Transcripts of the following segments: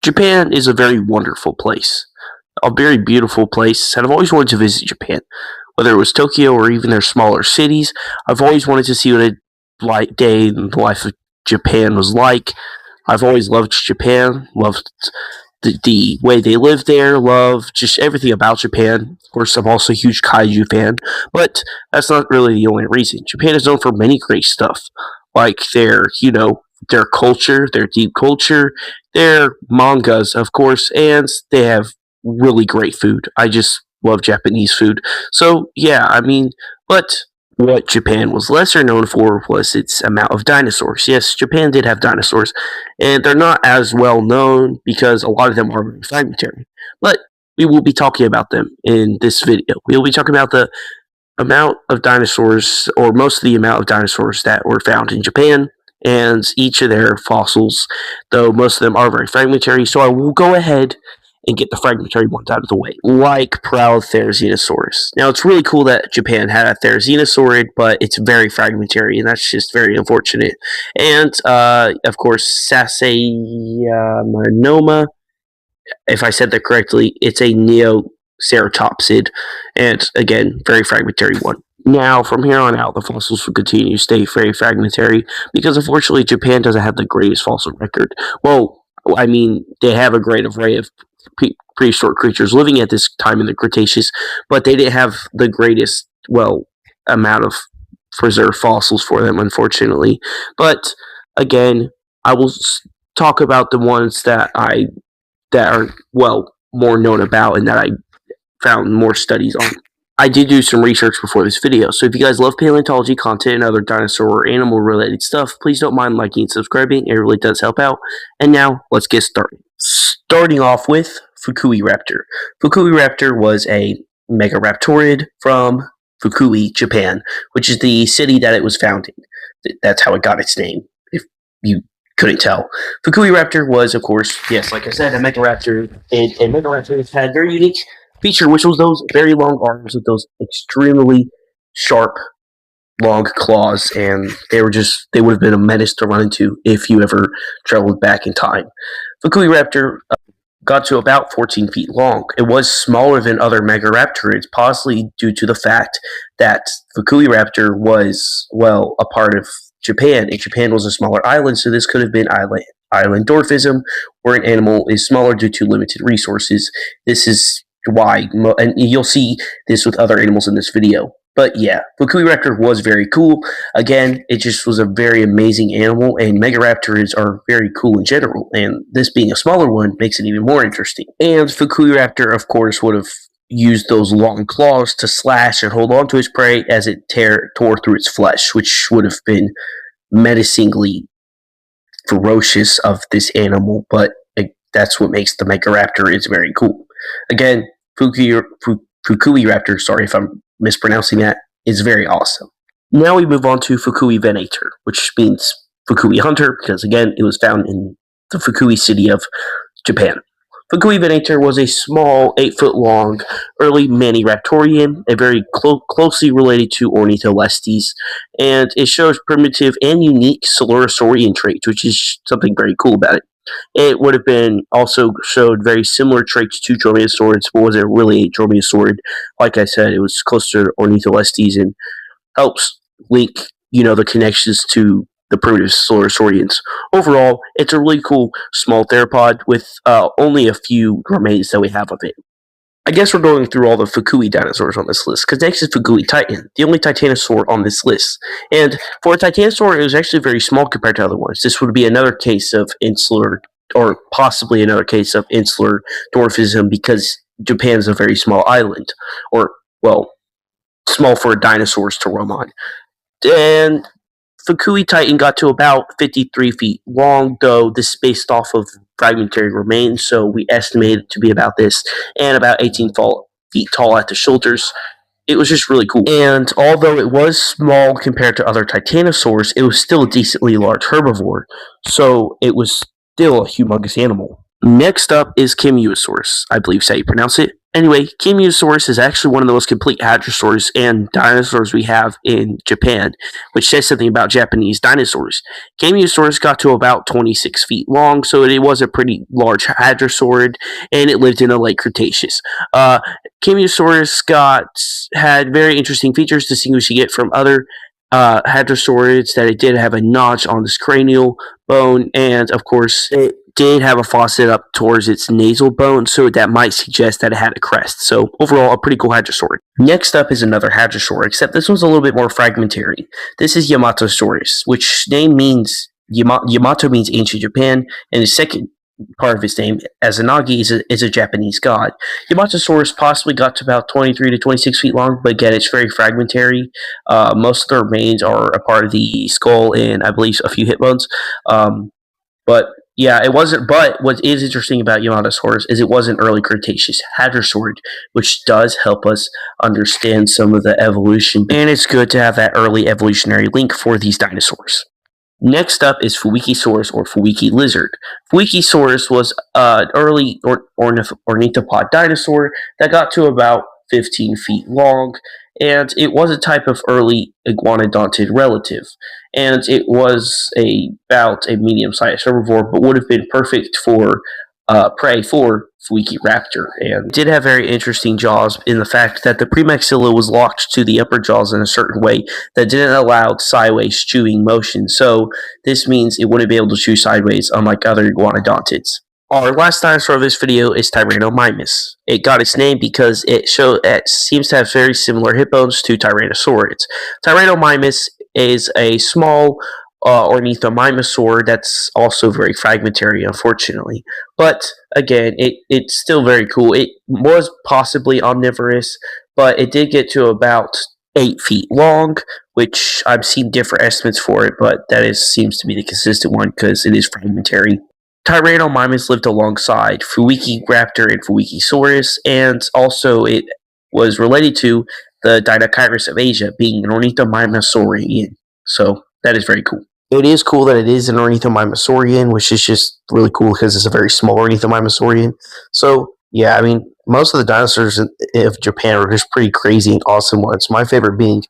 Japan is a very wonderful place, a very beautiful place, and I've always wanted to visit Japan. Whether it was Tokyo or even their smaller cities, I've always wanted to see what a day in the life of Japan was like. I've always loved Japan, loved the way they live there, love just everything about Japan. Of course, I'm also a huge kaiju fan, but that's not really the only reason. Japan is known for many great stuff, like their culture, their deep culture, their mangas, of course, and they have really great food. I just love Japanese food. So, yeah, I mean, but what Japan was lesser known for was its amount of dinosaurs. Yes, Japan did have dinosaurs, and they're not as well known because a lot of them are very fragmentary. But we will be talking about them in this video. We will be talking about the amount of dinosaurs, or most of the amount of dinosaurs that were found in Japan, and each of their fossils, though most of them are very fragmentary. So I will go ahead and get the fragmentary ones out of the way, like proud Therizinosaurus. Now, it's really cool that Japan had a Therizinosaur, but it's very fragmentary, and that's just very unfortunate. And, of course, Sasaemanoma, if I said that correctly, it's a Neoceratopsid, and, again, very fragmentary one. Now, from here on out, the fossils will continue to stay very fragmentary, because unfortunately Japan doesn't have the greatest fossil record. Well, I mean, they have a great array of prehistoric creatures living at this time in the Cretaceous, but they didn't have the greatest, amount of preserved fossils for them, unfortunately. But again, I will talk about the ones that are more known about and that I found more studies on. I did do some research before this video, so if you guys love paleontology content and other dinosaur or animal related stuff, please don't mind liking and subscribing. It really does help out. And now, let's get started. Starting off with Fukui Raptor. Fukui Raptor was a megaraptorid from Fukui, Japan, which is the city that it was found in. That's how it got its name, if you couldn't tell. Fukui Raptor was, of course, yes, like I said, a megaraptor, and megaraptors had very unique feature, which was those very long arms with those extremely sharp, long claws, and they would have been a menace to run into if you ever traveled back in time. Fukui Raptor got to about 14 feet long. It was smaller than other megaraptorids, possibly due to the fact that Fukui Raptor was, a part of Japan, and Japan was a smaller island, so this could have been island dwarfism, where an animal is smaller due to limited resources. This is why, and you'll see this with other animals in this video. But yeah, Fukui Raptor was very cool. Again, it just was a very amazing animal, and megaraptorids are very cool in general, and this being a smaller one makes it even more interesting. And Fukui Raptor, of course, would have used those long claws to slash and hold on to its prey as it tore through its flesh, which would have been menacingly ferocious of this animal, but that's what makes the megaraptor very cool. Again, Fukui Raptor, sorry if I'm mispronouncing that, is very awesome. Now we move on to Fukui Venator, which means Fukui Hunter, because again, it was found in the Fukui city of Japan. Fukui Venator was a small, 8-foot-long, early Maniraptorian, a very closely related to Ornitholestes, and it shows primitive and unique Coelurosaurian traits, which is something very cool about it. It would have been also showed very similar traits to dromaeosaurids, but wasn't really a dromaeosaurid. Like I said, it was closer to Ornitholestes and helps link, the connections to the primitive Coelurosaurians. Overall, it's a really cool small theropod with only a few remains that we have of it. I guess we're going through all the Fukui dinosaurs on this list, because next is Fukui Titan, the only titanosaur on this list. And for a titanosaur, it was actually very small compared to other ones. This would be another case of insular, or possibly another case of insular dwarfism, because Japan's a very small island, or, small for dinosaurs to roam on. And Fukui Titan got to about 53 feet long, though this is based off of fragmentary remains, so we estimate it to be about this, and about 18 feet tall at the shoulders. It was just really cool. And although it was small compared to other titanosaurs, it was still a decently large herbivore, so it was still a humongous animal. Next up is Kimusaurus, I believe is how you pronounce it. Anyway, Kimusaurus is actually one of the most complete hadrosaurs and dinosaurs we have in Japan, which says something about Japanese dinosaurs. Kimusaurus got to about 26 feet long, so it was a pretty large hadrosaur, and it lived in the late Cretaceous. Uh, had very interesting features distinguishing it from other hadrosaurids, that it did have a notch on its cranial bone, and of course, it did have a faucet up towards its nasal bone, so that might suggest that it had a crest. So overall, a pretty cool hadrosaur. Next up is another hadrosaur, except this one's a little bit more fragmentary. This is Yamatosaurus, which name means Yamato means ancient Japan, and the second part of his name, Azanagi, is a Japanese god. Yamatosaurus possibly got to about 23 to 26 feet long, but again, it's very fragmentary. Most of the remains are a part of the skull and I believe a few hip bones. But yeah, it wasn't. But what is interesting about Yamatosaurus is it was an early Cretaceous hadrosaur, which does help us understand some of the evolution. And it's good to have that early evolutionary link for these dinosaurs. Next up is Fuikisaurus, or Fuiki lizard. Fuikisaurus was an early ornithopod dinosaur that got to about 15 feet long, and it was a type of early iguanodontid relative. And it was about a medium-sized herbivore, but would have been perfect for prey for Raptor, and did have very interesting jaws in the fact that the premaxilla was locked to the upper jaws in a certain way that didn't allow sideways chewing motion. So this means it wouldn't be able to chew sideways, unlike other iguanodontids. Our last dinosaur of this video is Tyrannomimus. It got its name because it seems to have very similar hip bones to Tyrannosaurids. Tyrannomimus is a small ornithomimosaur that's also very fragmentary, unfortunately. But again, it's still very cool. It was possibly omnivorous, but it did get to about 8 feet long, which I've seen different estimates for it, but seems to be the consistent one because it is fragmentary. Tyrannomimus lived alongside Raptor and Fuikisaurus, and also it was related to the Dinochirus of Asia, being an ornithomimosaurian. So that is very cool. It is cool that it is an ornithomimosaurian, which is just really cool because it's a very small ornithomimosaurian. So yeah, I mean, most of the dinosaurs of Japan are just pretty crazy and awesome ones. My favorite being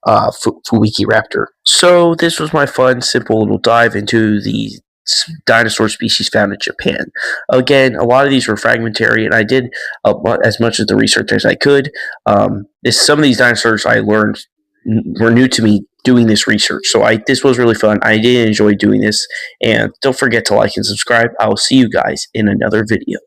Raptor. So this was my fun, simple little dive into the dinosaur species found in Japan. Again, a lot of these were fragmentary, and I did as much of the research as I could. Some of these dinosaurs I learned were new to me doing this research, so this was really fun. I did enjoy doing this, and don't forget to like and subscribe. I will see you guys in another video.